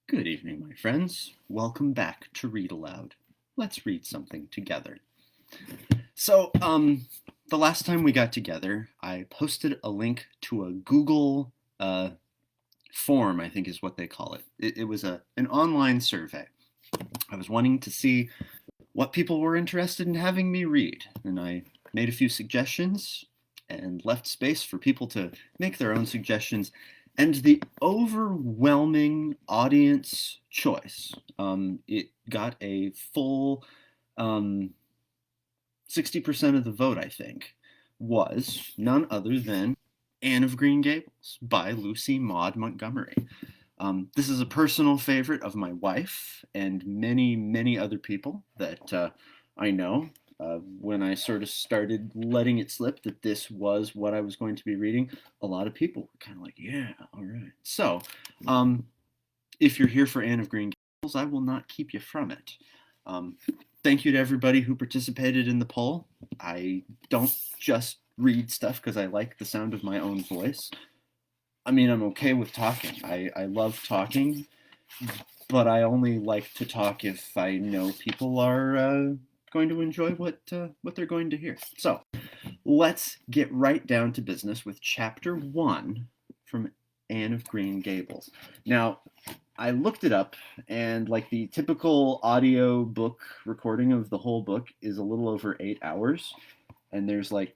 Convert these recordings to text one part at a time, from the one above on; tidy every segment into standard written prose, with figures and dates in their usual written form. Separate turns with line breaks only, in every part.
Good evening, my friends. Welcome back to Read Aloud. Let's read something together. The last time we got together, I posted a link to a Google form, I think is what they call it. It was an online survey. I was wanting to see what people were interested in having me read, and I made a few suggestions and left space for people to make their own suggestions. And the overwhelming audience choice, it got a full 60% of the vote, I think, was none other than Anne of Green Gables by Lucy Maud Montgomery. This is a personal favorite of my wife and many, many other people that I know. When I sort of started letting it slip that this was what I was going to be reading, a lot of people were kind of like, yeah, all right. So, if you're here for Anne of Green Gables, I will not keep you from it. Thank you to everybody who participated in the poll. I don't just read stuff because I like the sound of my own voice. I mean, I'm okay with talking. I love talking, but I only like to talk if I know people are going to enjoy what they're going to hear. So let's get right down to business with Chapter 1 from Anne of Green Gables. Now, I looked it up, and like the typical audio book recording of the whole book is a little over 8 hours, and there's like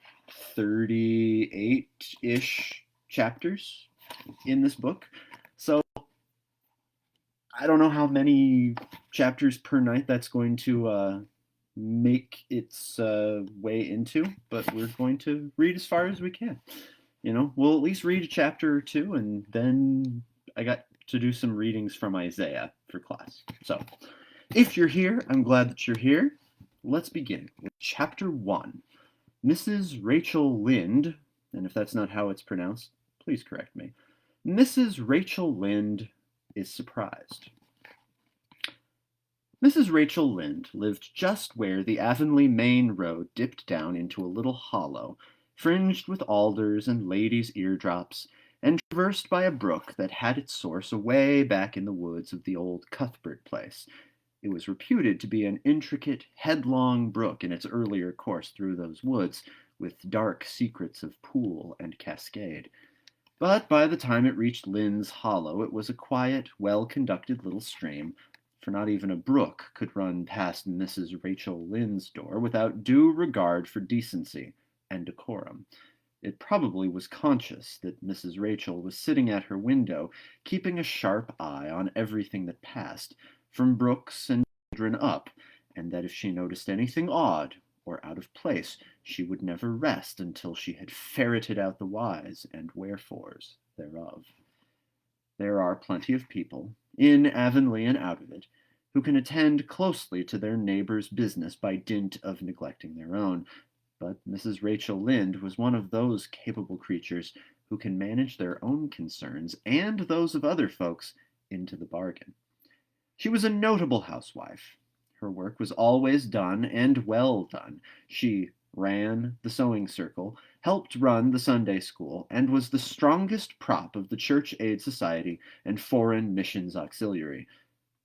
38-ish chapters in this book. So I don't know how many chapters per night that's going to make its way into, but we're going to read as far as we can. We'll at least read a chapter or two, and then I got to do some readings from Isaiah for class. So if you're here, I'm glad that you're here. Let's begin with Chapter 1. Mrs. Rachel Lynde, and if that's not how it's pronounced, please correct me. Mrs. Rachel Lynde is surprised. Mrs. Rachel Lynde lived just where the Avonlea main road dipped down into a little hollow, fringed with alders and ladies' eardrops, and traversed by a brook that had its source away back in the woods of the old Cuthbert place. It was reputed to be an intricate, headlong brook in its earlier course through those woods, with dark secrets of pool and cascade. But by the time it reached Lynn's Hollow, it was a quiet, well-conducted little stream, for not even a brook could run past Mrs. Rachel Lynde's door without due regard for decency and decorum. It probably was conscious that Mrs. Rachel was sitting at her window, keeping a sharp eye on everything that passed, from brooks and children up, and that if she noticed anything odd or out of place, she would never rest until she had ferreted out the whys and wherefores thereof. There are plenty of people, in Avonlea and out of it, who can attend closely to their neighbor's business by dint of neglecting their own, but Mrs. Rachel Lynde was one of those capable creatures who can manage their own concerns and those of other folks into the bargain. She was a notable housewife. Her work was always done, and well done. She ran the sewing circle, helped run the Sunday school, and was the strongest prop of the Church Aid Society and Foreign Missions Auxiliary.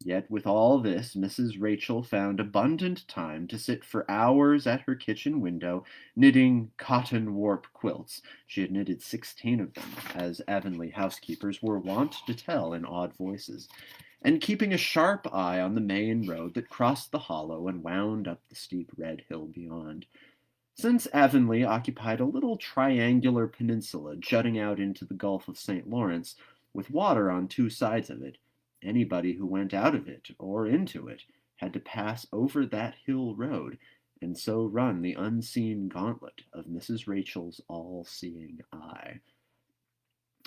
Yet with all this, Mrs. Rachel found abundant time to sit for hours at her kitchen window, knitting cotton warp quilts. She had knitted 16 of them, as Avonlea housekeepers were wont to tell in odd voices, and keeping a sharp eye on the main road that crossed the hollow and wound up the steep red hill beyond. Since Avonlea occupied a little triangular peninsula jutting out into the Gulf of St. Lawrence, with water on two sides of it, anybody who went out of it or into it had to pass over that hill road, and so run the unseen gauntlet of Mrs. Rachel's all-seeing eye.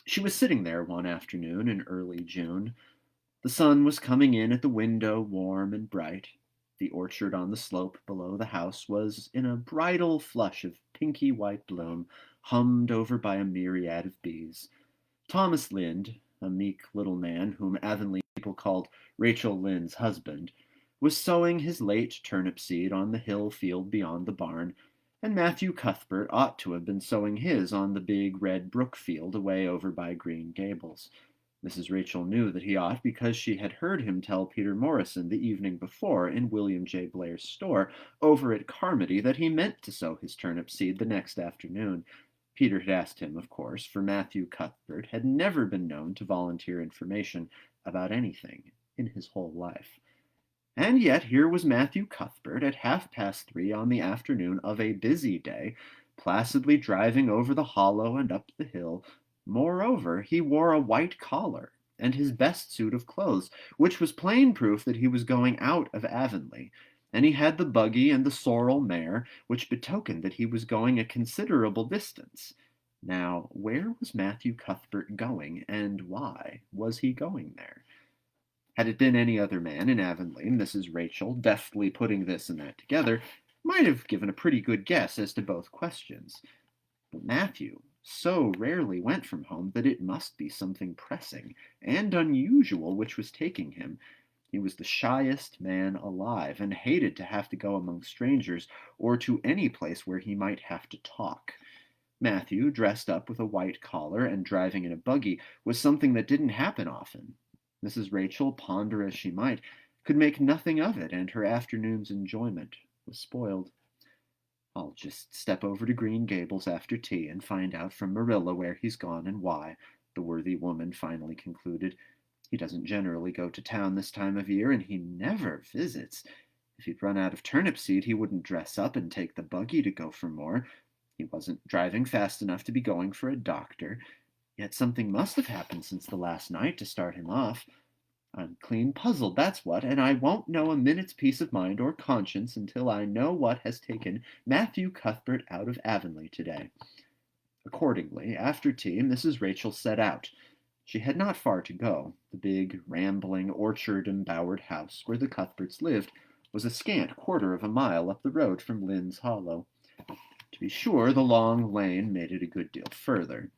She was sitting there one afternoon in early June. The sun was coming in at the window warm and bright. The orchard on the slope below the house was in a bridal flush of pinky white bloom, hummed over by a myriad of bees. Thomas Lynde, a meek little man whom Avonlea people called Rachel Lynde's husband, was sowing his late turnip seed on the hill field beyond the barn, and Matthew Cuthbert ought to have been sowing his on the big red brook field away over by Green Gables. Mrs. Rachel knew that he ought because she had heard him tell Peter Morrison the evening before in William J. Blair's store over at Carmody that he meant to sow his turnip seed the next afternoon. Peter had asked him, of course, for Matthew Cuthbert had never been known to volunteer information about anything in his whole life. And yet here was Matthew Cuthbert at 3:30 on the afternoon of a busy day, placidly driving over the hollow and up the hill. Moreover, he wore a white collar and his best suit of clothes, which was plain proof that he was going out of Avonlea, and he had the buggy and the sorrel mare, which betokened that he was going a considerable distance. Now, where was Matthew Cuthbert going, and why was he going there? Had it been any other man in Avonlea, Mrs. Rachel, deftly putting this and that together, might have given a pretty good guess as to both questions. But Matthew so rarely went from home that it must be something pressing and unusual which was taking him. He was the shyest man alive, and hated to have to go among strangers or to any place where he might have to talk. Matthew, dressed up with a white collar and driving in a buggy, was something that didn't happen often. Mrs. Rachel, ponder as she might, could make nothing of it, and her afternoon's enjoyment was spoiled. I'll just step over to Green Gables after tea and find out from Marilla where he's gone and why, the worthy woman finally concluded. He doesn't generally go to town this time of year, and he never visits. If he'd run out of turnip seed, he wouldn't dress up and take the buggy to go for more. He wasn't driving fast enough to be going for a doctor. Yet something must have happened since the last night to start him off. I'm clean puzzled, that's what, and I won't know a minute's peace of mind or conscience until I know what has taken Matthew Cuthbert out of Avonlea today. Accordingly, after tea, Mrs. Rachel set out. She had not far to go. The big, rambling, orchard-embowered house where the Cuthberts lived was a scant quarter of a mile up the road from Lynn's Hollow. To be sure, the long lane made it a good deal further.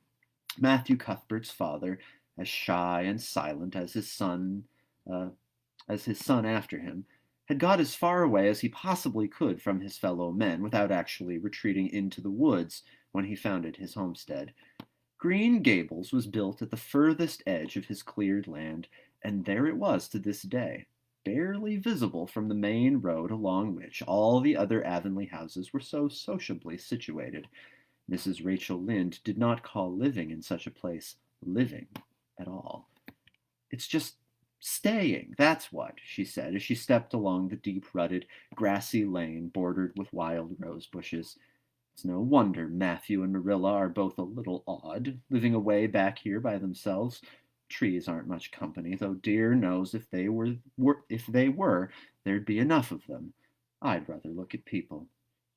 Matthew Cuthbert's father, as shy and silent as his son after him, had got as far away as he possibly could from his fellow men without actually retreating into the woods when he founded his homestead. Green Gables was built at the furthest edge of his cleared land, and there it was to this day, barely visible from the main road along which all the other Avonlea houses were so sociably situated. Mrs. Rachel Lynde did not call living in such a place living at all. It's just staying, that's what, she said as she stepped along the deep-rutted, grassy lane bordered with wild rose bushes. It's no wonder Matthew and Marilla are both a little odd, living away back here by themselves. Trees aren't much company, though dear knows if they were, there'd be enough of them. I'd rather look at people.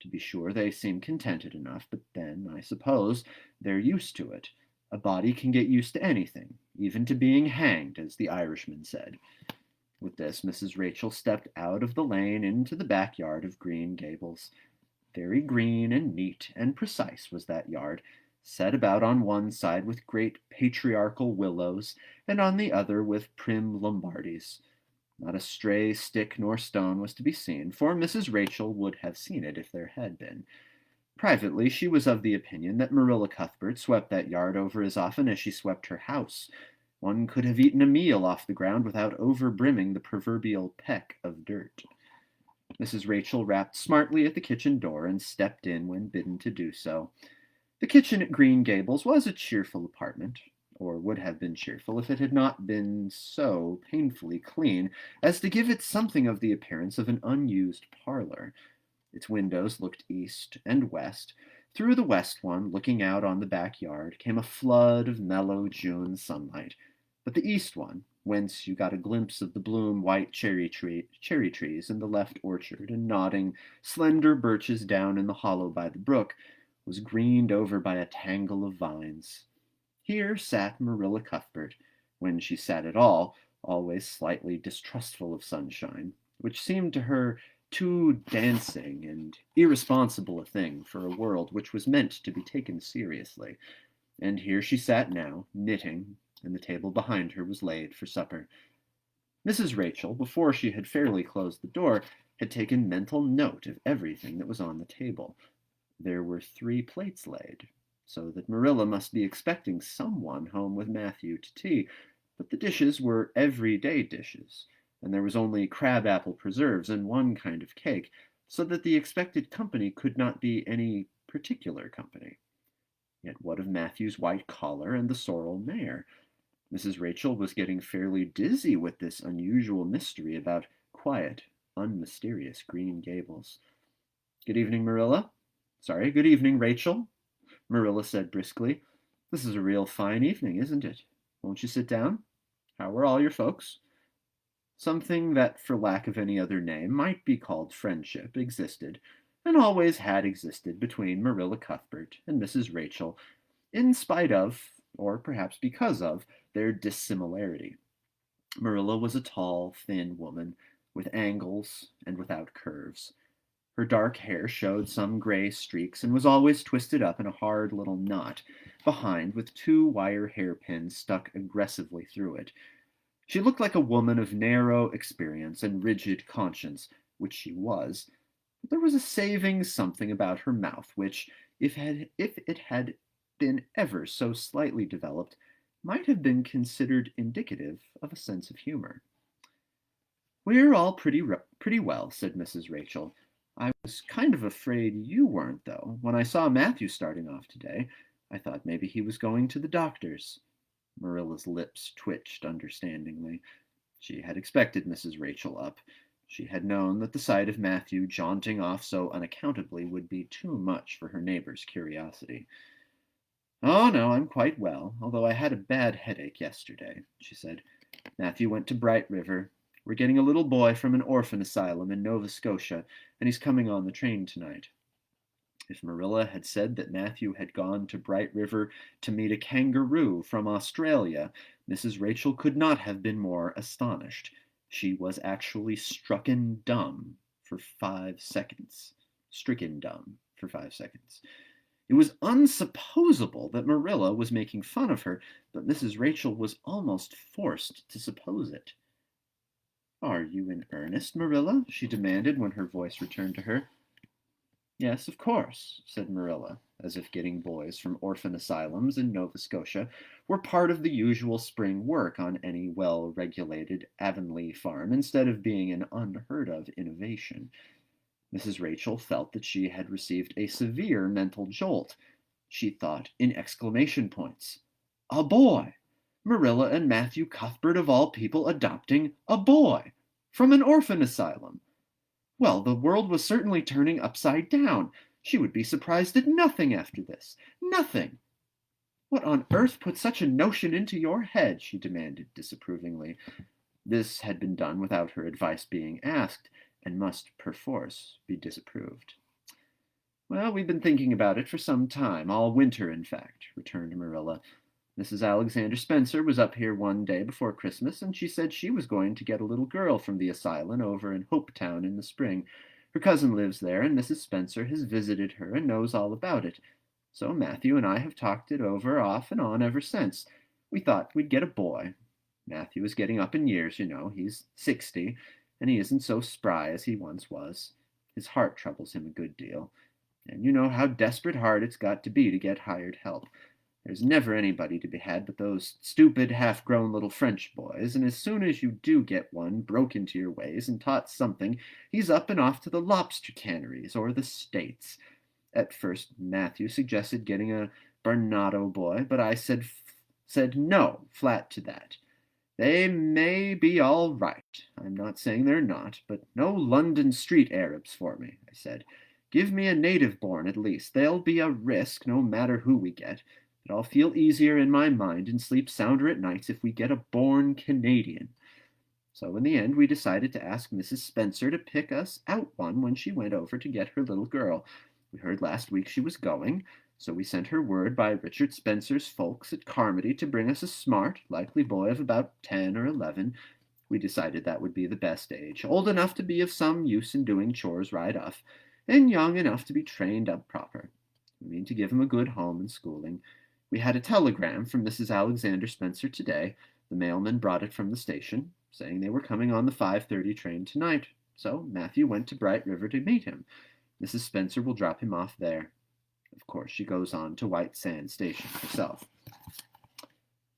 To be sure, they seem contented enough, but then, I suppose, they're used to it. A body can get used to anything, even to being hanged, as the Irishman said. With this, Mrs. Rachel stepped out of the lane into the backyard of Green Gables. Very green and neat and precise was that yard, set about on one side with great patriarchal willows, and on the other with prim Lombardies. Not a stray stick nor stone was to be seen, for Mrs. Rachel would have seen it if there had been. Privately, she was of the opinion that Marilla Cuthbert swept that yard over as often as she swept her house. One could have eaten a meal off the ground without overbrimming the proverbial peck of dirt. Mrs. Rachel rapped smartly at the kitchen door and stepped in when bidden to do so. The kitchen at Green Gables was a cheerful apartment, or would have been cheerful if it had not been so painfully clean as to give it something of the appearance of an unused parlor. Its windows looked east and west. Through the west one, looking out on the backyard, came a flood of mellow June sunlight, but the east one, whence you got a glimpse of the bloom white cherry trees in the left orchard and nodding, slender birches down in the hollow by the brook, was greened over by a tangle of vines. Here sat Marilla Cuthbert, when she sat at all, always slightly distrustful of sunshine, which seemed to her too dancing and irresponsible a thing for a world which was meant to be taken seriously. And here she sat now, knitting, and the table behind her was laid for supper. Mrs. Rachel, before she had fairly closed the door, had taken mental note of everything that was on the table. There were 3 plates laid, so that Marilla must be expecting someone home with Matthew to tea, but the dishes were everyday dishes, and there was only crab-apple preserves and one kind of cake, so that the expected company could not be any particular company. Yet what of Matthew's white collar and the sorrel mare? Mrs. Rachel was getting fairly dizzy with this unusual mystery about quiet, unmysterious Green Gables. Good evening, Marilla. Sorry, good evening, Rachel, Marilla said briskly. This is a real fine evening, isn't it? Won't you sit down? How are all your folks? Something that, for lack of any other name, might be called friendship existed, and always had existed between Marilla Cuthbert and Mrs. Rachel, in spite of, or perhaps because of, their dissimilarity. Marilla was a tall, thin woman, with angles and without curves. Her dark hair showed some gray streaks and was always twisted up in a hard little knot behind with two wire hairpins stuck aggressively through it. She looked like a woman of narrow experience and rigid conscience, which she was, but there was a saving something about her mouth which, if it had been ever so slightly developed, might have been considered indicative of a sense of humor. "We're all pretty well," said Mrs. Rachel. "I was kind of afraid you weren't, though. When I saw Matthew starting off today, I thought maybe he was going to the doctor's." Marilla's lips twitched understandingly. She had expected Mrs. Rachel up. She had known that the sight of Matthew jaunting off so unaccountably would be too much for her neighbor's curiosity. "Oh, no, I'm quite well, although I had a bad headache yesterday," she said. "Matthew went to Bright River. We're getting a little boy from an orphan asylum in Nova Scotia, and he's coming on the train tonight." If Marilla had said that Matthew had gone to Bright River to meet a kangaroo from Australia, Mrs. Rachel could not have been more astonished. She was actually stricken dumb for 5 seconds. Stricken dumb for 5 seconds. It was unsupposable that Marilla was making fun of her, but Mrs. Rachel was almost forced to suppose it. "Are you in earnest, Marilla?" she demanded when her voice returned to her. "Yes, of course," said Marilla, as if getting boys from orphan asylums in Nova Scotia were part of the usual spring work on any well-regulated Avonlea farm instead of being an unheard-of innovation. Mrs. Rachel felt that she had received a severe mental jolt. She thought in exclamation points. A boy! Marilla and Matthew Cuthbert of all people adopting a boy! From an orphan asylum! Well, the world was certainly turning upside down. She would be surprised at nothing after this. Nothing! "What on earth put such a notion into your head?" she demanded disapprovingly. This had been done without her advice being asked, and must perforce be disapproved. "Well, we've been thinking about it for some time, all winter, in fact," returned Marilla. "Mrs. Alexander Spencer was up here one day before Christmas, and she said she was going to get a little girl from the asylum over in Hopetown in the spring. Her cousin lives there, and Mrs. Spencer has visited her and knows all about it. So Matthew and I have talked it over off and on ever since. We thought we'd get a boy. Matthew is getting up in years, you know. He's 60, and he isn't so spry as he once was. His heart troubles him a good deal, and you know how desperate hard it's got to be to get hired help. There's never anybody to be had but those stupid, half-grown little French boys, and as soon as you do get one broke into your ways and taught something, he's up and off to the lobster canneries or the States. At first Matthew suggested getting a Barnado boy, but I said no, flat to that. They may be all right. I'm not saying they're not, but no London street Arabs for me, I said. Give me a native born at least. They'll be a risk, no matter who we get, but I'll feel easier in my mind and sleep sounder at nights if we get a born Canadian. So in the end we decided to ask Mrs. Spencer to pick us out one when she went over to get her little girl. We heard last week she was going, so we sent her word by Richard Spencer's folks at Carmody to bring us a smart, likely boy of about 10 or 11. We decided that would be the best age, old enough to be of some use in doing chores right off, and young enough to be trained up proper. We mean to give him a good home and schooling. We had a telegram from Mrs. Alexander Spencer today. The mailman brought it from the station, saying they were coming on the 5:30 train tonight. So Matthew went to Bright River to meet him. Mrs. Spencer will drop him off there. Of course, she goes on to White Sands Station herself.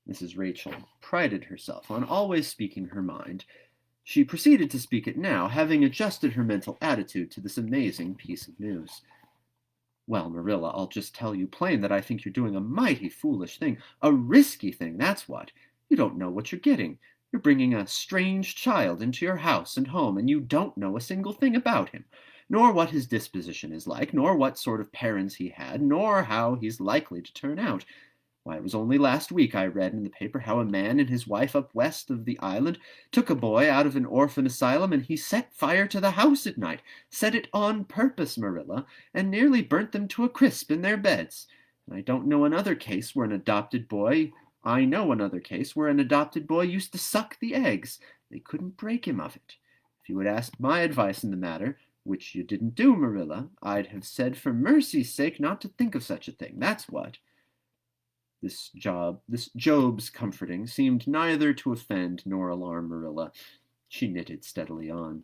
Mrs. Rachel prided herself on always speaking her mind. She proceeded to speak it now, having adjusted her mental attitude to this amazing piece of news. Well, Marilla, I'll just tell you plain that I think you're doing a mighty foolish thing, a risky thing, that's what. You don't know what you're getting. You're bringing a strange child into your house and home, and you don't know a single thing about him, nor what his disposition is like, nor what sort of parents he had, nor how he's likely to turn out. Why, it was only last week I read in the paper how a man and his wife up west of the island took a boy out of an orphan asylum, and he set fire to the house at night, set it on purpose, Marilla, and nearly burnt them to a crisp in their beds. And I know another case where an adopted boy used to suck the eggs. They couldn't break him of it. If you had asked my advice in the matter, which you didn't do, Marilla, I'd have said for mercy's sake not to think of such a thing, that's what. This Job's comforting seemed neither to offend nor alarm Marilla. She knitted steadily on.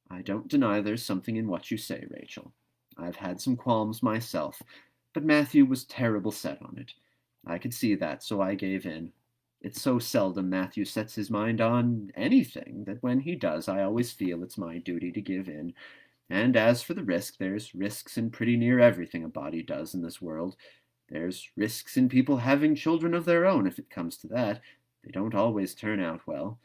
I don't deny there's something in what you say, Rachel. I've had some qualms myself, but Matthew was terrible set on it. I could see that, so I gave in. It's so seldom Matthew sets his mind on anything that when he does I always feel it's my duty to give in. And as for the risk, there's risks in pretty near everything a body does in this world. There's risks in people having children of their own, if it comes to that. They don't always turn out well.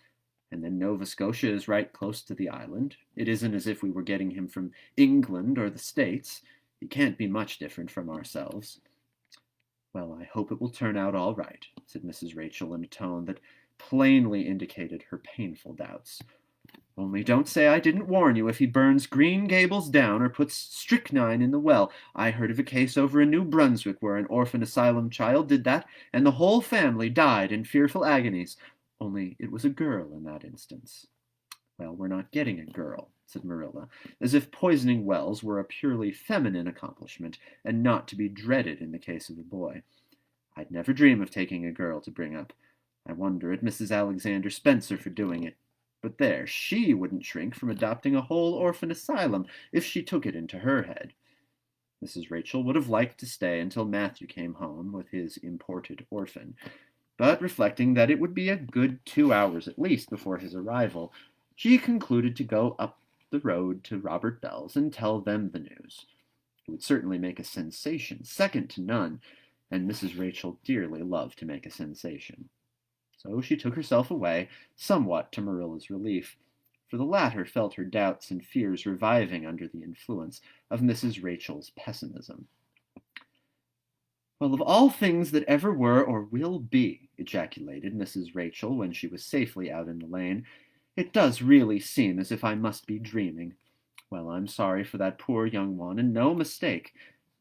And then Nova Scotia is right close to the island. It isn't as if we were getting him from England or the States. He can't be much different from ourselves. Well, I hope it will turn out all right, said Mrs. Rachel in a tone that plainly indicated her painful doubts. Only don't say I didn't warn you if he burns Green Gables down or puts strychnine in the well. I heard of a case over in New Brunswick where an orphan asylum child did that, and the whole family died in fearful agonies. Only it was a girl in that instance. Well, we're not getting a girl, said Marilla, as if poisoning wells were a purely feminine accomplishment and not to be dreaded in the case of a boy. I'd never dream of taking a girl to bring up. I wonder at Mrs. Alexander Spencer for doing it. But there, she wouldn't shrink from adopting a whole orphan asylum if she took it into her head. Mrs. Rachel would have liked to stay until Matthew came home with his imported orphan, but reflecting that it would be a good 2 hours at least before his arrival, she concluded to go up the road to Robert Bell's and tell them the news. It would certainly make a sensation, second to none, and Mrs. Rachel dearly loved to make a sensation. So she took herself away, somewhat to Marilla's relief, for the latter felt her doubts and fears reviving under the influence of Mrs. Rachel's pessimism. Well, of all things that ever were or will be, ejaculated Mrs. Rachel when she was safely out in the lane, it does really seem as if I must be dreaming. Well, I'm sorry for that poor young one, and no mistake.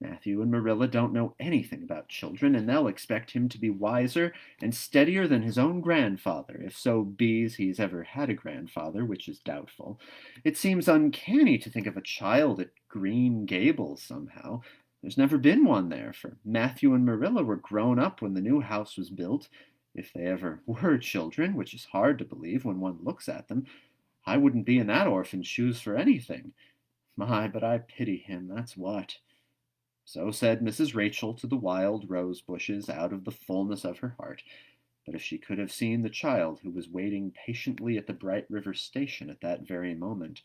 Matthew and Marilla don't know anything about children, and they'll expect him to be wiser and steadier than his own grandfather, if so be's he's ever had a grandfather, which is doubtful. It seems uncanny to think of a child at Green Gables somehow. There's never been one there, for Matthew and Marilla were grown up when the new house was built. If they ever were children, which is hard to believe when one looks at them, I wouldn't be in that orphan's shoes for anything. My, but I pity him, that's what. So said Mrs. Rachel to the wild rose bushes out of the fullness of her heart, but if she could have seen the child who was waiting patiently at the Bright River station at that very moment,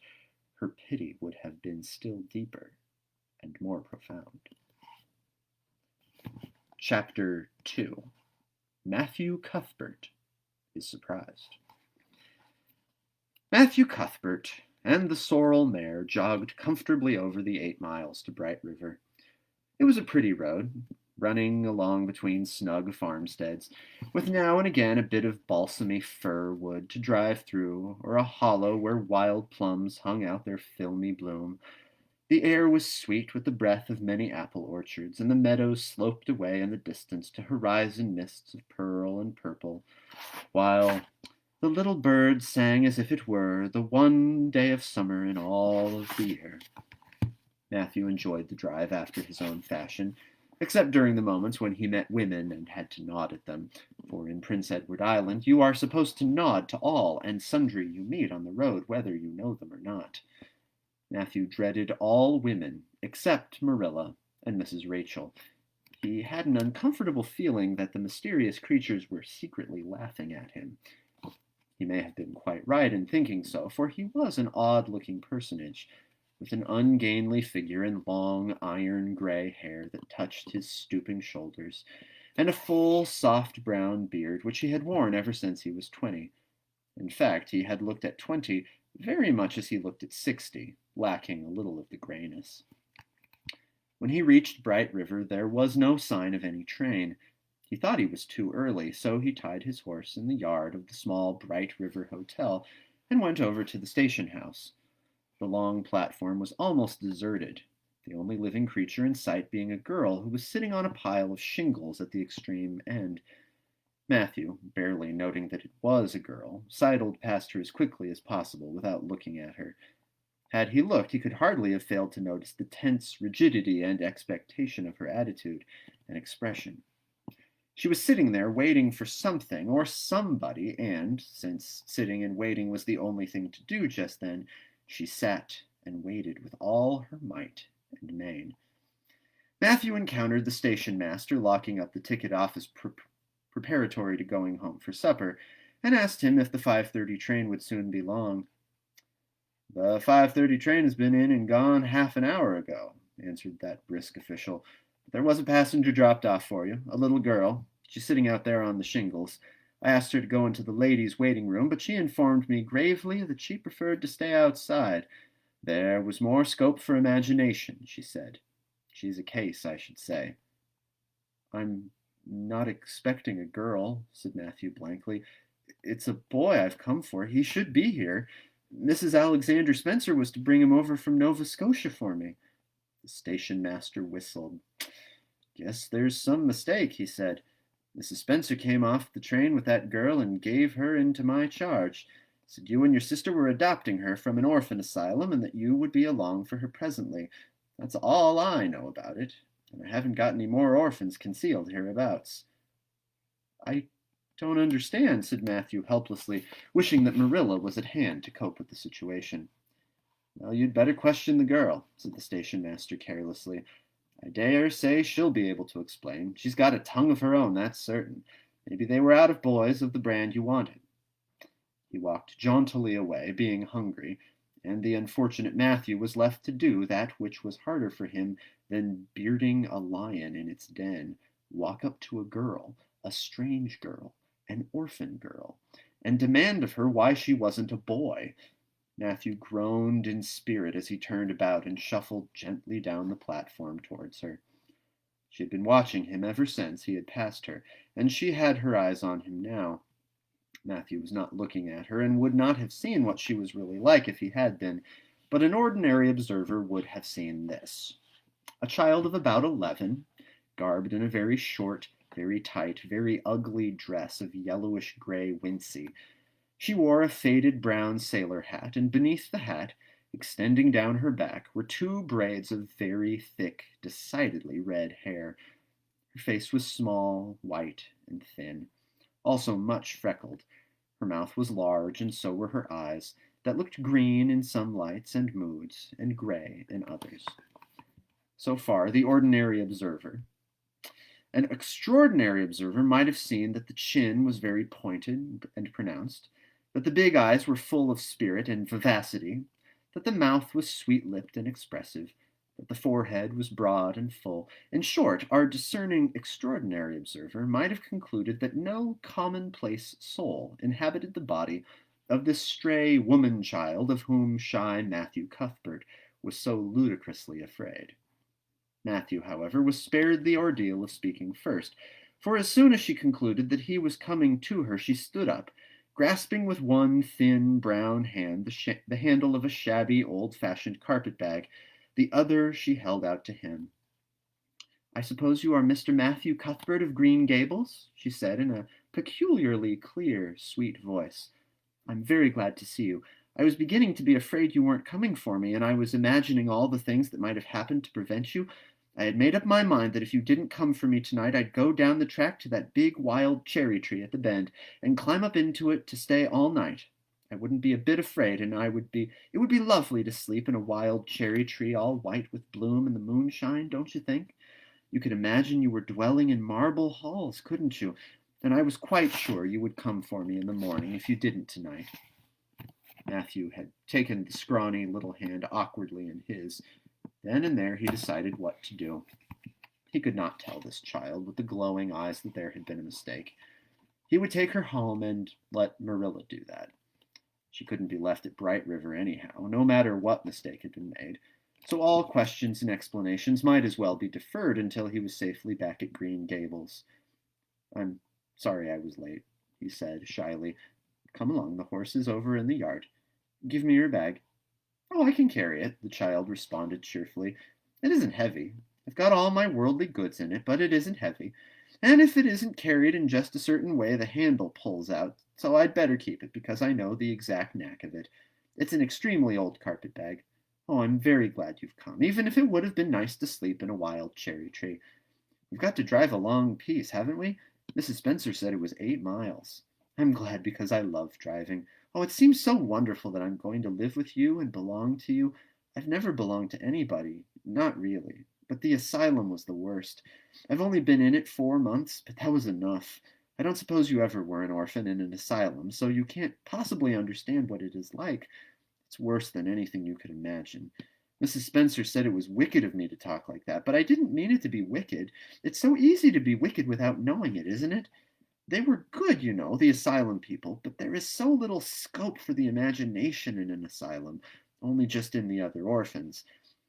her pity would have been still deeper and more profound. Chapter 2. Matthew Cuthbert is Surprised. Matthew Cuthbert and the sorrel mare jogged comfortably over the 8 miles to Bright River. It was a pretty road, running along between snug farmsteads, with now and again a bit of balsamy fir wood to drive through, or a hollow where wild plums hung out their filmy bloom. The air was sweet with the breath of many apple orchards, and the meadows sloped away in the distance to horizon mists of pearl and purple, while the little birds sang as if it were the one day of summer in all of the year. Matthew enjoyed the drive after his own fashion, except during the moments when he met women and had to nod at them, for in Prince Edward Island you are supposed to nod to all and sundry you meet on the road, whether you know them or not. Matthew dreaded all women except Marilla and Mrs. Rachel. He had an uncomfortable feeling that the mysterious creatures were secretly laughing at him. He may have been quite right in thinking so, for he was an odd-looking personage, with an ungainly figure and long iron-gray hair that touched his stooping shoulders, and a full, soft brown beard which he had worn ever since he was 20. In fact, he had looked at 20 very much as he looked at 60, lacking a little of the grayness. When he reached Bright River, there was no sign of any train. He thought he was too early, so he tied his horse in the yard of the small Bright River Hotel and went over to the station house. The long platform was almost deserted, the only living creature in sight being a girl who was sitting on a pile of shingles at the extreme end. Matthew, barely noting that it was a girl, sidled past her as quickly as possible without looking at her. Had he looked, he could hardly have failed to notice the tense rigidity and expectation of her attitude and expression. She was sitting there waiting for something or somebody, and, since sitting and waiting was the only thing to do just then, she sat and waited with all her might and main. Matthew encountered the station master locking up the ticket office preparatory to going home for supper, and asked him if the 5:30 train would soon be long. "The 5:30 train has been in and gone half an hour ago," answered that brisk official. "But there was a passenger dropped off for you, a little girl. She's sitting out there on the shingles. I asked her to go into the ladies' waiting room, but she informed me gravely that she preferred to stay outside. There was more scope for imagination, she said. She's a case, I should say." "I'm not expecting a girl," said Matthew blankly. "It's a boy I've come for. He should be here. Mrs. Alexander Spencer was to bring him over from Nova Scotia for me." The station master whistled. "Guess there's some mistake," he said. "Mrs. Spencer came off the train with that girl and gave her into my charge. Said you and your sister were adopting her from an orphan asylum and that you would be along for her presently. That's all I know about it, and I haven't got any more orphans concealed hereabouts." "I don't understand," said Matthew helplessly, wishing that Marilla was at hand to cope with the situation. "Well, you'd better question the girl," said the station master carelessly. "I dare say she'll be able to explain. She's got a tongue of her own, that's certain. Maybe they were out of boys of the brand you wanted." He walked jauntily away, being hungry, and the unfortunate Matthew was left to do that which was harder for him than bearding a lion in its den, walk up to a girl, a strange girl, an orphan girl, and demand of her why she wasn't a boy. Matthew groaned in spirit as he turned about and shuffled gently down the platform towards her. She had been watching him ever since he had passed her, and she had her eyes on him now. Matthew was not looking at her, and would not have seen what she was really like if he had been, but an ordinary observer would have seen this. A child of about 11, garbed in a very short, very tight, very ugly dress of yellowish-gray wincey. She wore a faded brown sailor hat, and beneath the hat, extending down her back, were 2 braids of very thick, decidedly red hair. Her face was small, white, and thin, also much freckled. Her mouth was large, and so were her eyes, that looked green in some lights and moods, and gray in others. So far, the ordinary observer. An extraordinary observer might have seen that the chin was very pointed and pronounced, that the big eyes were full of spirit and vivacity, that the mouth was sweet-lipped and expressive, that the forehead was broad and full. In short, our discerning extraordinary observer might have concluded that no commonplace soul inhabited the body of this stray woman-child of whom shy Matthew Cuthbert was so ludicrously afraid. Matthew, however, was spared the ordeal of speaking first, for as soon as she concluded that he was coming to her, she stood up, grasping with one thin brown hand the handle of a shabby old-fashioned carpet-bag. The other she held out to him. "I suppose you are Mr. Matthew Cuthbert of Green Gables?" she said in a peculiarly clear, sweet voice. "I'm very glad to see you. I was beginning to be afraid you weren't coming for me, and I was imagining all the things that might have happened to prevent you. I had made up my mind that if you didn't come for me tonight, I'd go down the track to that big wild cherry tree at the bend and climb up into it to stay all night. I wouldn't be a bit afraid, and it would be lovely to sleep in a wild cherry tree all white with bloom in the moonshine, don't you think? You could imagine you were dwelling in marble halls, couldn't you? And I was quite sure you would come for me in the morning if you didn't tonight." Matthew had taken the scrawny little hand awkwardly in his. Then and there he decided what to do. He could not tell this child with the glowing eyes that there had been a mistake. He would take her home and let Marilla do that. She couldn't be left at Bright River anyhow, no matter what mistake had been made. So all questions and explanations might as well be deferred until he was safely back at Green Gables. "I'm sorry I was late," he said shyly. "Come along, the horse is over in the yard. Give me your bag." "Oh, I can carry it," the child responded cheerfully. "It isn't heavy. I've got all my worldly goods in it, but it isn't heavy. And if it isn't carried in just a certain way, the handle pulls out, so I'd better keep it because I know the exact knack of it. It's an extremely old carpet bag. Oh, I'm very glad you've come, even if it would have been nice to sleep in a wild cherry tree. We've got to drive a long piece, haven't we? Mrs. Spencer said it was 8 miles. I'm glad because I love driving. Oh, it seems so wonderful that I'm going to live with you and belong to you. I've never belonged to anybody, not really. But the asylum was the worst. I've only been in it 4 months, but that was enough. I don't suppose you ever were an orphan in an asylum, so you can't possibly understand what it is like. It's worse than anything you could imagine. Mrs. Spencer said it was wicked of me to talk like that, but I didn't mean it to be wicked. It's so easy to be wicked without knowing it, isn't it? They were good, you know, the asylum people, but there is so little scope for the imagination in an asylum, only just in the other orphans.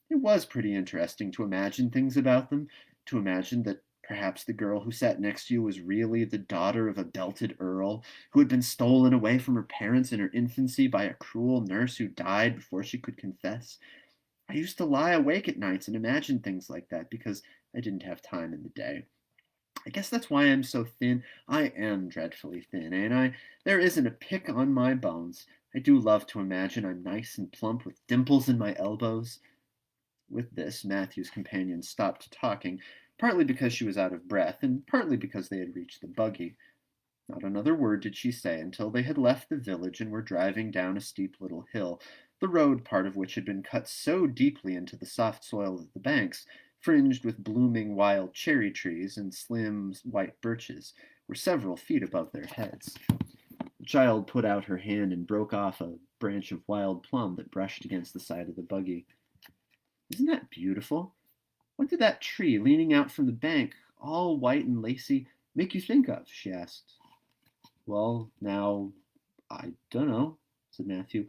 It was pretty interesting to imagine things about them, to imagine that perhaps the girl who sat next to you was really the daughter of a belted earl, who had been stolen away from her parents in her infancy by a cruel nurse who died before she could confess. I used to lie awake at nights and imagine things like that because I didn't have time in the day. I guess that's why I'm so thin. I am dreadfully thin, ain't I? There isn't a pick on my bones. I do love to imagine I'm nice and plump with dimples in my elbows. With this, Matthew's companion stopped talking, partly because she was out of breath, and partly because they had reached the buggy. Not another word did she say until they had left the village and were driving down a steep little hill, the road part of which had been cut so deeply into the soft soil of the banks, fringed with blooming wild cherry trees and slim white birches, were several feet above their heads. The child put out her hand and broke off a branch of wild plum that brushed against the side of the buggy. "Isn't that beautiful? What did that tree leaning out from the bank, all white and lacy, make you think of?" she asked. "Well, now, I dunno," said Matthew.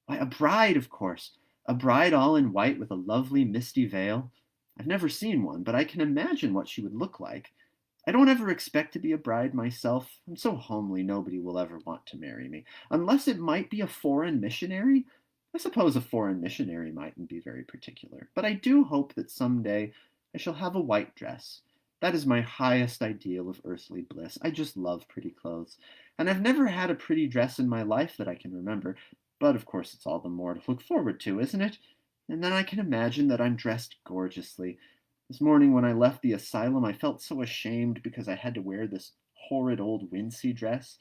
"Why, a bride, of course. A bride all in white with a lovely misty veil. I've never seen one, but I can imagine what she would look like. I don't ever expect to be a bride myself. I'm so homely nobody will ever want to marry me, unless it might be a foreign missionary. I suppose a foreign missionary mightn't be very particular, but I do hope that some day I shall have a white dress. That is my highest ideal of earthly bliss. I just love pretty clothes, and I've never had a pretty dress in my life that I can remember, but of course it's all the more to look forward to, isn't it? And then I can imagine that I'm dressed gorgeously. This morning when I left the asylum I felt so ashamed because I had to wear this horrid old wincey dress.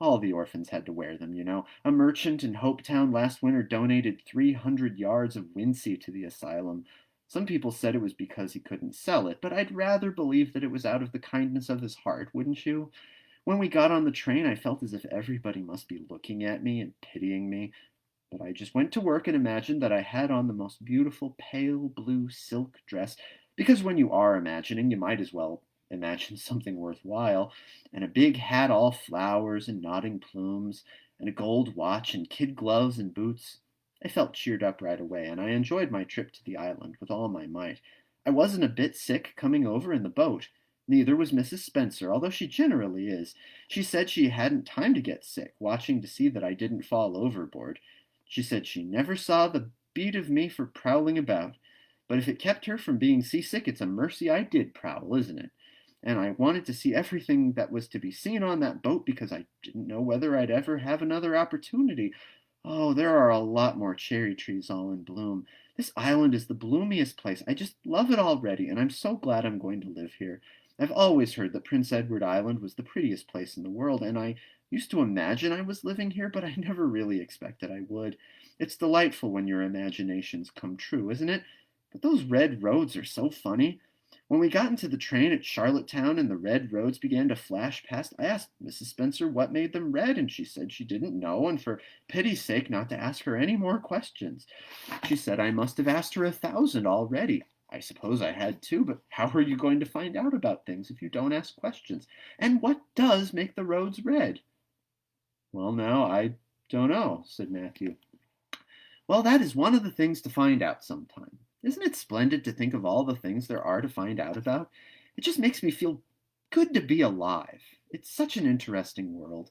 All the orphans had to wear them, you know. A merchant in Hopetown last winter donated 300 yards of wincey to the asylum. Some people said it was because he couldn't sell it, but I'd rather believe that it was out of the kindness of his heart, wouldn't you? When we got on the train, I felt as if everybody must be looking at me and pitying me. But I just went to work and imagined that I had on the most beautiful pale blue silk dress, because when you are imagining, you might as well imagine something worthwhile, and a big hat all flowers and nodding plumes, and a gold watch and kid gloves and boots. I felt cheered up right away, and I enjoyed my trip to the island with all my might. I wasn't a bit sick coming over in the boat. Neither was Mrs. Spencer, although she generally is. She said she hadn't time to get sick, watching to see that I didn't fall overboard. She said she never saw the beat of me for prowling about. But if it kept her from being seasick, it's a mercy I did prowl, isn't it? And I wanted to see everything that was to be seen on that boat because I didn't know whether I'd ever have another opportunity. Oh, there are a lot more cherry trees all in bloom. This island is the bloomiest place. I just love it already, and I'm so glad I'm going to live here. I've always heard that Prince Edward Island was the prettiest place in the world, and I used to imagine I was living here, but I never really expected I would. It's delightful when your imaginations come true, isn't it? But those red roads are so funny. When we got into the train at Charlottetown and the red roads began to flash past, I asked Mrs. Spencer what made them red, and she said she didn't know, and for pity's sake not to ask her any more questions. She said I must have asked her 1,000 already. I suppose I had too, but how are you going to find out about things if you don't ask questions? And what does make the roads red? Well, now, I don't know, said Matthew. Well, that is one of the things to find out sometime. Isn't it splendid to think of all the things there are to find out about? It just makes me feel good to be alive. It's such an interesting world.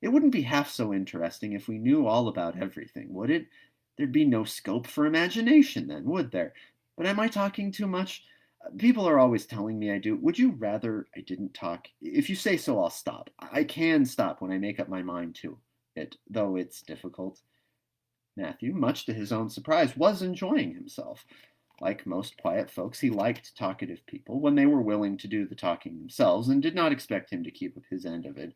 It wouldn't be half so interesting if we knew all about everything, would it? There'd be no scope for imagination then, would there? But am I talking too much? People are always telling me I do. Would you rather I didn't talk? If you say so, I'll stop. I can stop when I make up my mind to it, though it's difficult. Matthew, much to his own surprise, was enjoying himself. Like most quiet folks, he liked talkative people when they were willing to do the talking themselves and did not expect him to keep up his end of it.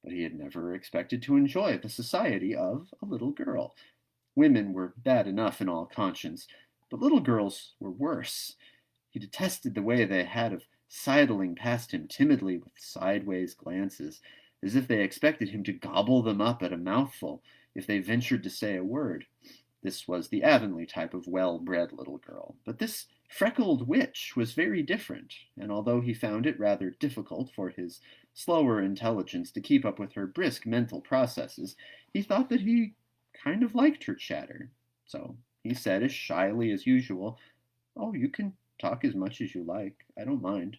But he had never expected to enjoy the society of a little girl. Women were bad enough in all conscience, but little girls were worse. He detested the way they had of sidling past him timidly with sideways glances, as if they expected him to gobble them up at a mouthful if they ventured to say a word. This was the Avonlea type of well-bred little girl, but this freckled witch was very different, and although he found it rather difficult for his slower intelligence to keep up with her brisk mental processes, he thought that he kind of liked her chatter. So he said as shyly as usual, "Oh, you can talk as much as you like. I don't mind."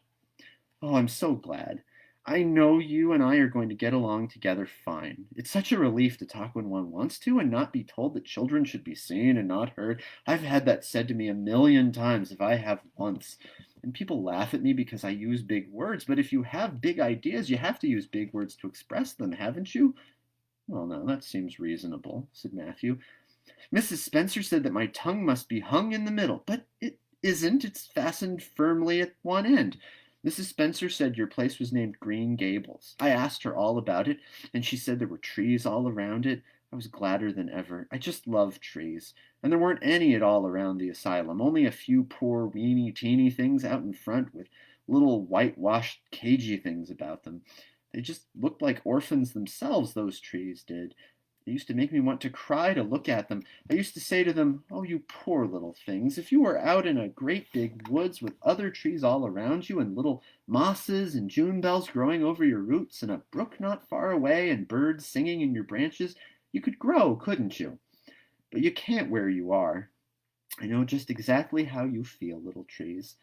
"Oh, I'm so glad. I know you and I are going to get along together fine. It's such a relief to talk when one wants to and not be told that children should be seen and not heard. I've had that said to me 1,000,000 times if I have once. And people laugh at me because I use big words, but if you have big ideas, you have to use big words to express them, haven't you?" "Well, now, that seems reasonable," said Matthew. "Mrs. Spencer said that my tongue must be hung in the middle, but it isn't. It's fastened firmly at one end. Mrs. Spencer said your place was named Green Gables. I asked her all about it, and she said there were trees all around it. I was gladder than ever. I just love trees. And there weren't any at all around the asylum, only a few poor, weeny-teeny things out in front with little whitewashed, cagey things about them. They just looked like orphans themselves, those trees did. It used to make me want to cry to look at them. I used to say to them, 'Oh, you poor little things, if you were out in a great big woods with other trees all around you and little mosses and June bells growing over your roots and a brook not far away and birds singing in your branches, you could grow, couldn't you? But you can't where you are. I know just exactly how you feel, little trees.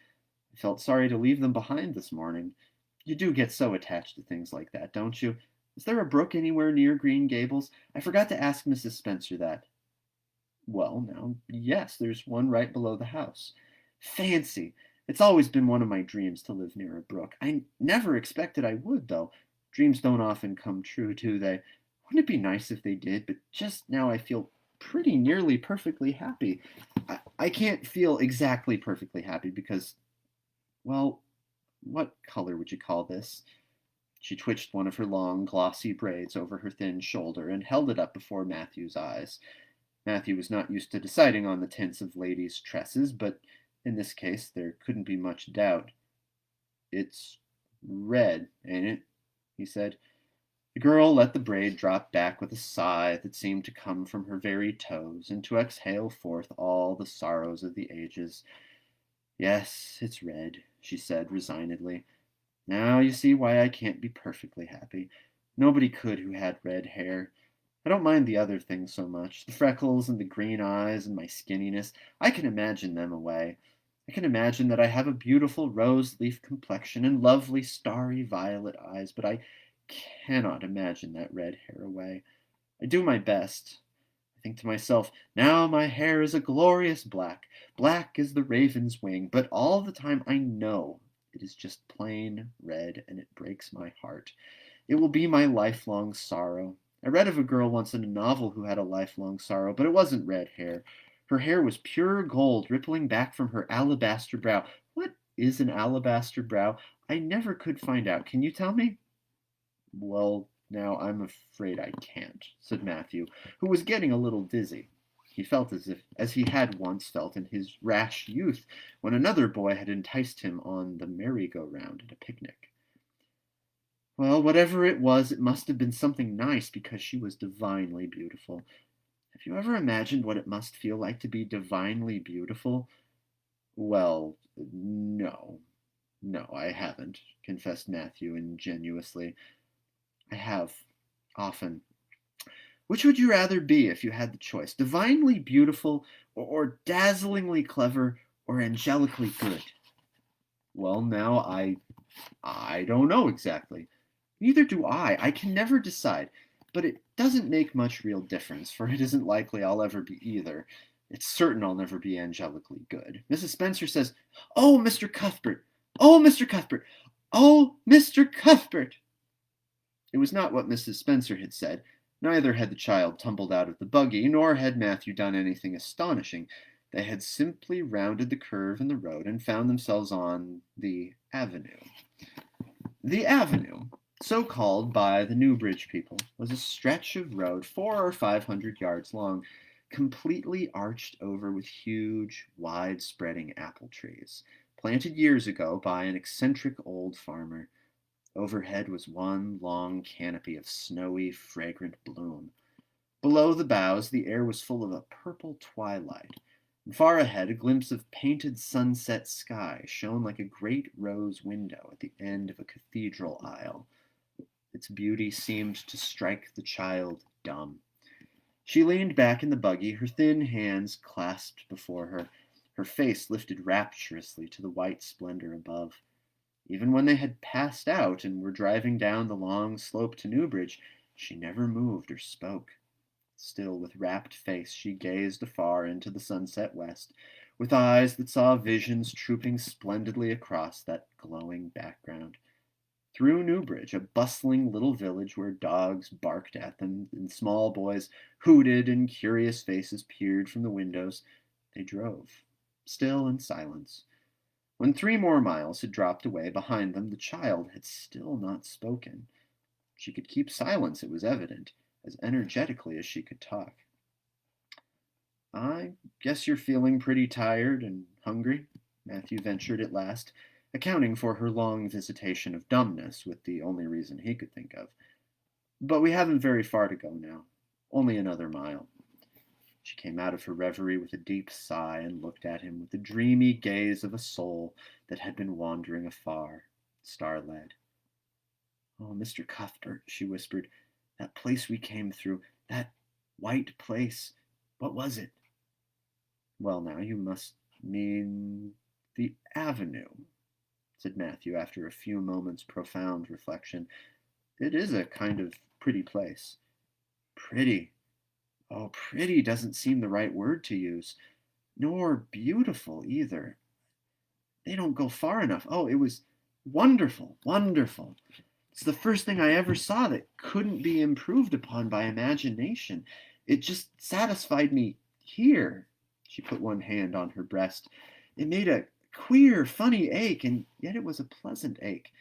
I felt sorry to leave them behind this morning. You do get so attached to things like that, don't you? Is there a brook anywhere near Green Gables? I forgot to ask Mrs. Spencer that." "Well, now, yes, there's one right below the house." "Fancy! It's always been one of my dreams to live near a brook. I never expected I would, though. Dreams don't often come true, do they? Wouldn't it be nice if they did? But just now I feel pretty nearly perfectly happy. I can't feel exactly perfectly happy because, well, what color would you call this?" She twitched one of her long, glossy braids over her thin shoulder and held it up before Matthew's eyes. Matthew was not used to deciding on the tints of ladies' tresses, but in this case there couldn't be much doubt. "It's red, ain't it?" he said. The girl let the braid drop back with a sigh that seemed to come from her very toes and to exhale forth all the sorrows of the ages. "Yes, it's red," she said resignedly. "Now you see why I can't be perfectly happy. Nobody could who had red hair. I don't mind the other things so much, the freckles and the green eyes and my skinniness. I can imagine them away. I can imagine that I have a beautiful rose-leaf complexion and lovely starry violet eyes, but I cannot imagine that red hair away. I do my best. I think to myself, now my hair is a glorious black, black as the raven's wing, but all the time I know it is just plain red, and it breaks my heart. It will be my lifelong sorrow. I read of a girl once in a novel who had a lifelong sorrow, but it wasn't red hair. Her hair was pure gold rippling back from her alabaster brow. What is an alabaster brow? I never could find out. Can you tell me?" "Well, now, I'm afraid I can't," said Matthew, who was getting a little dizzy. He felt as he had once felt in his rash youth, when another boy had enticed him on the merry-go-round at a picnic. Well, whatever it was, it must have been something nice, because she was divinely beautiful. Have you ever imagined what it must feel like to be divinely beautiful? Well, no. No, I haven't, confessed Matthew ingenuously. I have, often. Which would you rather be if you had the choice? Divinely beautiful, or dazzlingly clever, or angelically good? Well, now I don't know exactly. Neither do I. I can never decide. But it doesn't make much real difference, for it isn't likely I'll ever be either. It's certain I'll never be angelically good. Mrs. Spencer says, "Oh, Mr. Cuthbert! Oh, Mr. Cuthbert! Oh, Mr. Cuthbert!" It was not what Mrs. Spencer had said. Neither had the child tumbled out of the buggy, nor had Matthew done anything astonishing. They had simply rounded the curve in the road and found themselves on the avenue. The avenue, so called by the Newbridge people, was a stretch of road 400 or 500 yards long, completely arched over with huge, wide-spreading apple trees, planted years ago by an eccentric old farmer. Overhead was one long canopy of snowy, fragrant bloom. Below the boughs, the air was full of a purple twilight. And far ahead, a glimpse of painted sunset sky shone like a great rose window at the end of a cathedral aisle. Its beauty seemed to strike the child dumb. She leaned back in the buggy, her thin hands clasped before her, her face lifted rapturously to the white splendor above. Even when they had passed out and were driving down the long slope to Newbridge, she never moved or spoke. Still, with rapt face, she gazed afar into the sunset west, with eyes that saw visions trooping splendidly across that glowing background. Through Newbridge, a bustling little village where dogs barked at them and small boys hooted and curious faces peered from the windows, they drove, still in silence. When 3 more miles had dropped away behind them, the child had still not spoken. She could keep silence, it was evident, as energetically as she could talk. "I guess you're feeling pretty tired and hungry," Matthew ventured at last, accounting for her long visitation of dumbness with the only reason he could think of. "But we haven't very far to go now. Only another mile." She came out of her reverie with a deep sigh and looked at him with the dreamy gaze of a soul that had been wandering afar, star-led. "Oh, Mr. Cuthbert," she whispered, "that place we came through, that white place, what was it?" "Well, now, you must mean the avenue," said Matthew after a few moments' profound reflection. "It is a kind of pretty place." "Pretty? Oh, pretty doesn't seem the right word to use. Nor beautiful, either. They don't go far enough. Oh, it was wonderful, wonderful. It's the first thing I ever saw that couldn't be improved upon by imagination. It just satisfied me here." She put one hand on her breast. "It made a queer, funny ache, and yet it was a pleasant ache.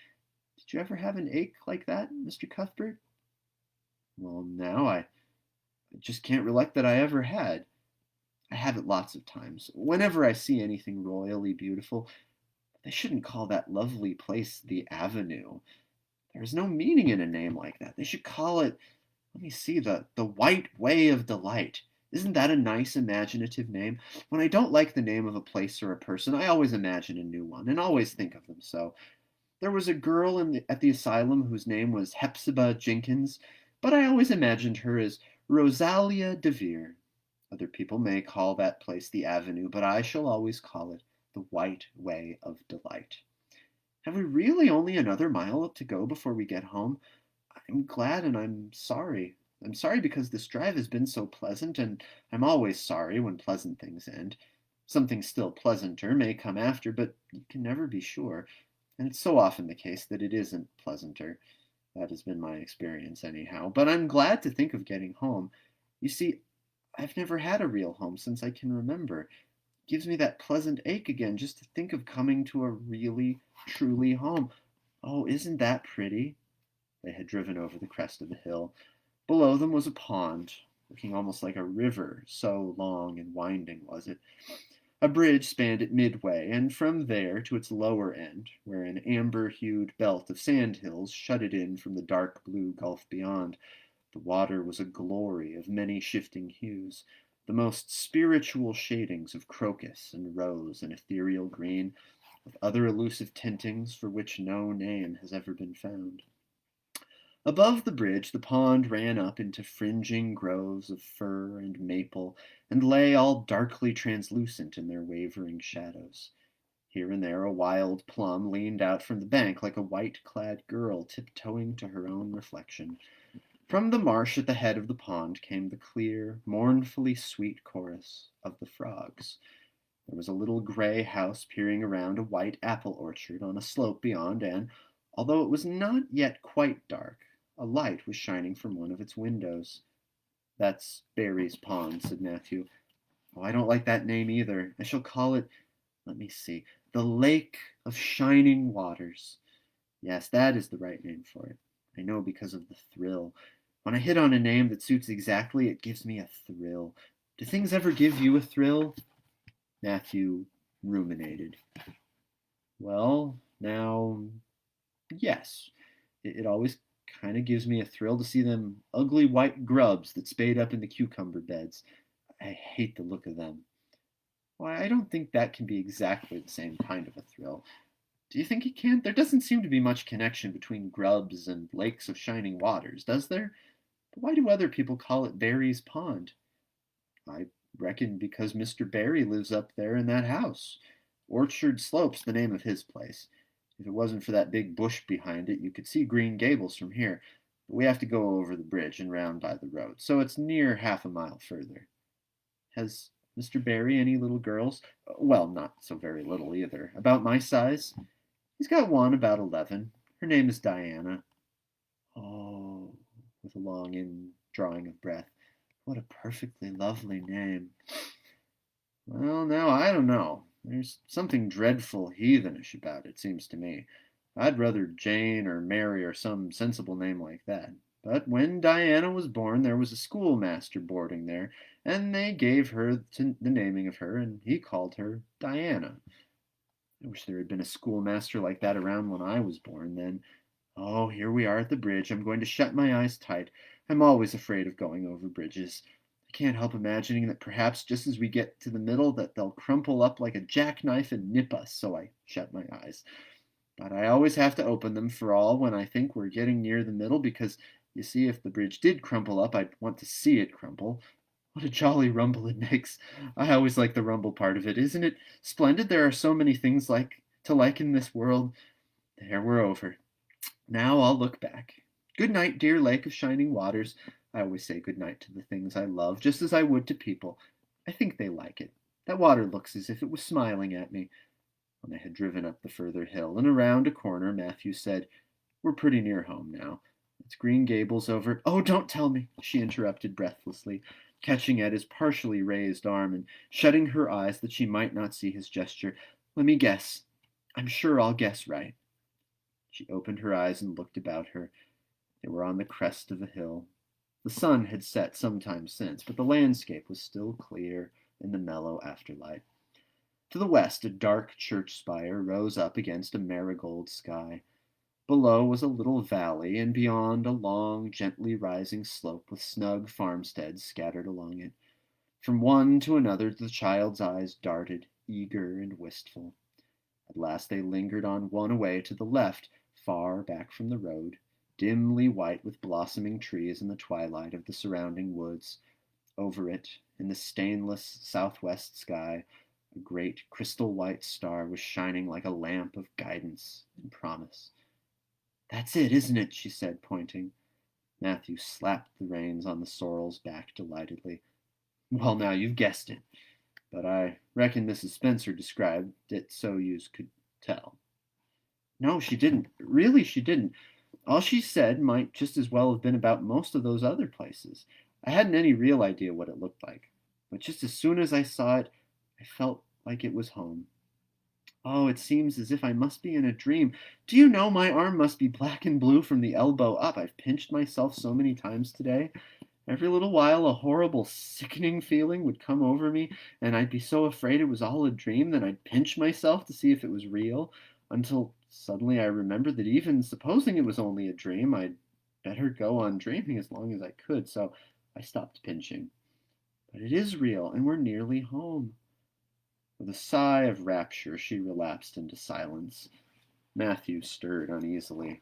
Did you ever have an ache like that, Mr. Cuthbert?" "Well, now, I just can't recollect that I ever had. I have it lots of times, whenever I see anything royally beautiful. But they shouldn't call that lovely place the Avenue. There is no meaning in a name like that. They should call it, let me see, the White Way of Delight. Isn't that a nice imaginative name? When I don't like the name of a place or a person, I always imagine a new one, and always think of them so. There was a girl at the asylum whose name was Hepzibah Jenkins, but I always imagined her as Rosalia DeVere. Other people may call that place the Avenue, but I shall always call it the White Way of Delight. Have we really only another mile to go before we get home? I'm glad and I'm sorry. I'm sorry because this drive has been so pleasant, and I'm always sorry when pleasant things end. Something still pleasanter may come after, but you can never be sure. And it's so often the case that it isn't pleasanter. That has been my experience anyhow. But I'm glad to think of getting home. You see, I've never had a real home since I can remember. It gives me that pleasant ache again just to think of coming to a really, truly home. Oh, isn't that pretty?" They had driven over the crest of the hill. Below them was a pond. looking almost like a river, so long and winding was it. A bridge spanned it midway, and from there to its lower end, where an amber-hued belt of sand-hills shut it in from the dark blue gulf beyond, the water was a glory of many shifting hues, the most spiritual shadings of crocus and rose and ethereal green, with other elusive tintings for which no name has ever been found. Above the bridge the pond ran up into fringing groves of fir and maple, and lay all darkly translucent in their wavering shadows. Here and there a wild plum leaned out from the bank like a white-clad girl tiptoeing to her own reflection. From the marsh at the head of the pond came the clear, mournfully sweet chorus of the frogs. There was a little gray house peering around a white apple orchard on a slope beyond, and, although it was not yet quite dark, a light was shining from one of its windows. "That's Barry's pond," said Matthew. "Oh, I don't like that name either. I shall call it, let me see, the Lake of Shining Waters. Yes, that is the right name for it. I know because of the thrill. When I hit on a name that suits exactly, it gives me a thrill. Do things ever give you a thrill?" Matthew ruminated. "Well, now, yes. It always kind of gives me a thrill to see them ugly white grubs that spade up in the cucumber beds. I hate the look of them." "Why, I don't think that can be exactly the same kind of a thrill. Do you think it can? There doesn't seem to be much connection between grubs and lakes of shining waters, does there? But why do other people call it Barry's Pond?" "I reckon because Mr. Barry lives up there in that house. Orchard Slope's the name of his place. If it wasn't for that big bush behind it, you could see Green Gables from here. But we have to go over the bridge and round by the road, so it's near half a mile further." "Has Mr. Barry any little girls?" "Well, not so very little either. About my size." "He's got one about 11. Her name is Diana." "Oh," with a long indrawing of breath. "What a perfectly lovely name." "Well, now, I don't know. There's something dreadful heathenish about it, seems to me. I'd rather Jane or Mary or some sensible name like that. But when Diana was born, there was a schoolmaster boarding there, and they gave her the naming of her, and he called her Diana. I wish there had been a schoolmaster like that around when I was born, then. Oh, here we are at the bridge. I'm going to shut my eyes tight. I'm always afraid of going over bridges. I can't help imagining that perhaps just as we get to the middle that they'll crumple up like a jackknife and nip us, so I shut my eyes. But I always have to open them for all when I think we're getting near the middle, because, you see, if the bridge did crumple up, I'd want to see it crumple. What a jolly rumble it makes. I always like the rumble part of it. Isn't it splendid there are so many things to like in this world? There, we're over. Now I'll look back. Good night, dear lake of shining waters. I always say good night to the things I love, just as I would to people. I think they like it. That water looks as if it was smiling at me." When they had driven up the further hill and around a corner, Matthew said, "We're pretty near home now. It's Green Gables over—" "Oh, don't tell me," she interrupted breathlessly, catching at his partially raised arm and shutting her eyes that she might not see his gesture. "Let me guess. I'm sure I'll guess right." She opened her eyes and looked about her. They were on the crest of a hill. The sun had set some time since, but the landscape was still clear in the mellow afterlight. To the west a dark church spire rose up against a marigold sky. Below was a little valley, and beyond a long, gently rising slope with snug farmsteads scattered along it. From one to another the child's eyes darted, eager and wistful. At last they lingered on one away to the left, far back from the road, dimly white with blossoming trees in the twilight of the surrounding woods. Over it, in the stainless southwest sky, a great crystal-white star was shining like a lamp of guidance and promise. "That's it, isn't it?" she said, pointing. Matthew slapped the reins on the sorrel's back delightedly. "Well, now, you've guessed it. But I reckon Mrs. Spencer described it so yous could tell." "No, she didn't. Really, she didn't. All she said might just as well have been about most of those other places. I hadn't any real idea what it looked like. But just as soon as I saw it, I felt like it was home. Oh, it seems as if I must be in a dream. Do you know, my arm must be black and blue from the elbow up. I've pinched myself so many times today. Every little while, a horrible, sickening feeling would come over me, and I'd be so afraid it was all a dream that I'd pinch myself to see if it was real, until suddenly I remembered that even supposing it was only a dream, I'd better go on dreaming as long as I could, so I stopped pinching. But it is real, and we're nearly home. With a sigh of rapture, she relapsed into silence. Matthew stirred uneasily.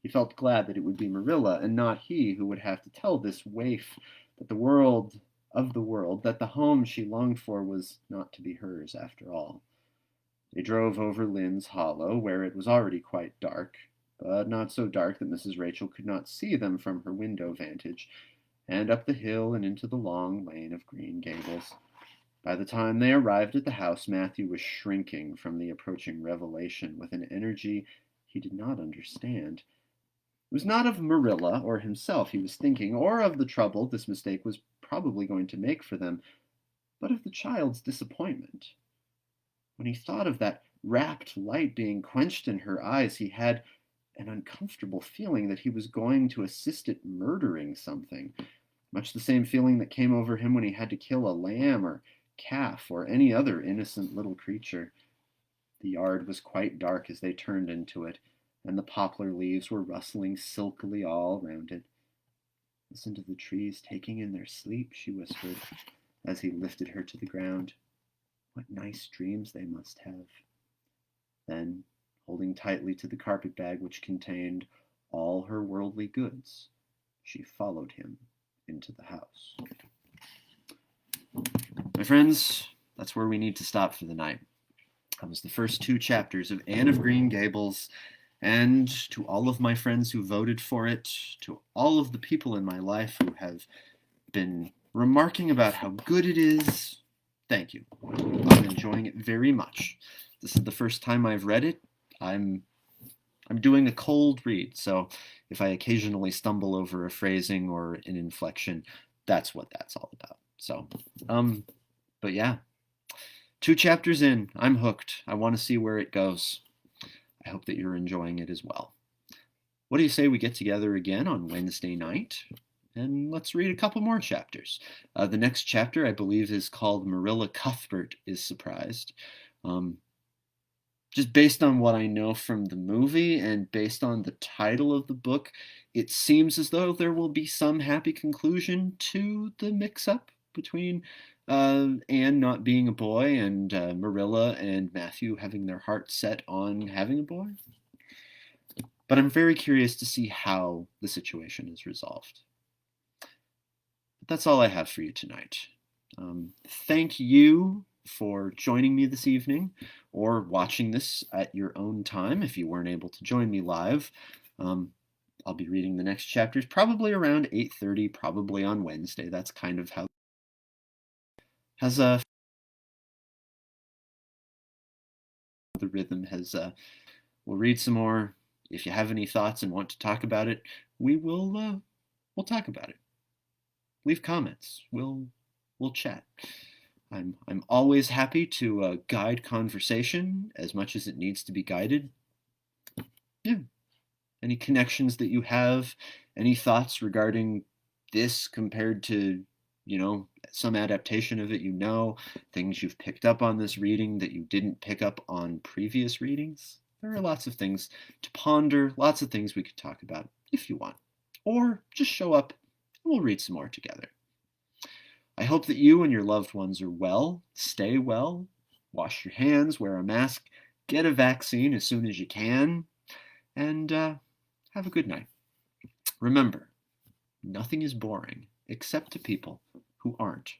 He felt glad that it would be Marilla and not he who would have to tell this waif that the world, that the home she longed for was not to be hers after all. They drove over Lynn's Hollow, where it was already quite dark, but not so dark that Mrs. Rachel could not see them from her window vantage, and up the hill and into the long lane of Green Gables. By the time they arrived at the house, Matthew was shrinking from the approaching revelation with an energy he did not understand. It was not of Marilla or himself he was thinking, or of the trouble this mistake was probably going to make for them, but of the child's disappointment. When he thought of that rapt light being quenched in her eyes, he had an uncomfortable feeling that he was going to assist it murdering something, much the same feeling that came over him when he had to kill a lamb or calf or any other innocent little creature. The yard was quite dark as they turned into it, and the poplar leaves were rustling silkily all round it. Listen to the trees taking in their sleep, she whispered, as he lifted her to the ground. What nice dreams they must have. Then, holding tightly to the carpet-bag which contained all her worldly goods, she followed him into the house. My friends, that's where we need to stop for the night. That was the first 2 chapters of Anne of Green Gables, and to all of my friends who voted for it, to all of the people in my life who have been remarking about how good it is, thank you. I'm enjoying it very much. This is the first time I've read it. I'm doing a cold read, so if I occasionally stumble over a phrasing or an inflection, that's what that's all about. So, but yeah, 2 chapters in, I'm hooked. I want to see where it goes. I hope that you're enjoying it as well. What do you say we get together again on Wednesday night? And let's read a couple more chapters. The next chapter, I believe, is called Marilla Cuthbert is Surprised. Just based on what I know from the movie and based on the title of the book, it seems as though there will be some happy conclusion to the mix-up between Anne not being a boy and Marilla and Matthew having their hearts set on having a boy. But I'm very curious to see how the situation is resolved. But that's all I have for you tonight. Thank you for joining me this evening or watching this at your own time if you weren't able to join me live. I'll be reading the next chapters probably around 8:30, probably on Wednesday. That's kind of how the rhythm has. We'll read some more. If you have any thoughts and want to talk about it, we'll talk about it. Leave comments. We'll chat. I'm always happy to guide conversation as much as it needs to be guided. Yeah. Any connections that you have, any thoughts regarding this compared to, some adaptation of it, things you've picked up on this reading that you didn't pick up on previous readings? There are lots of things to ponder, lots of things we could talk about if you want. Or just show up and we'll read some more together. I hope that you and your loved ones are well, stay well, wash your hands, wear a mask, get a vaccine as soon as you can, and have a good night. Remember, nothing is boring except to people who aren't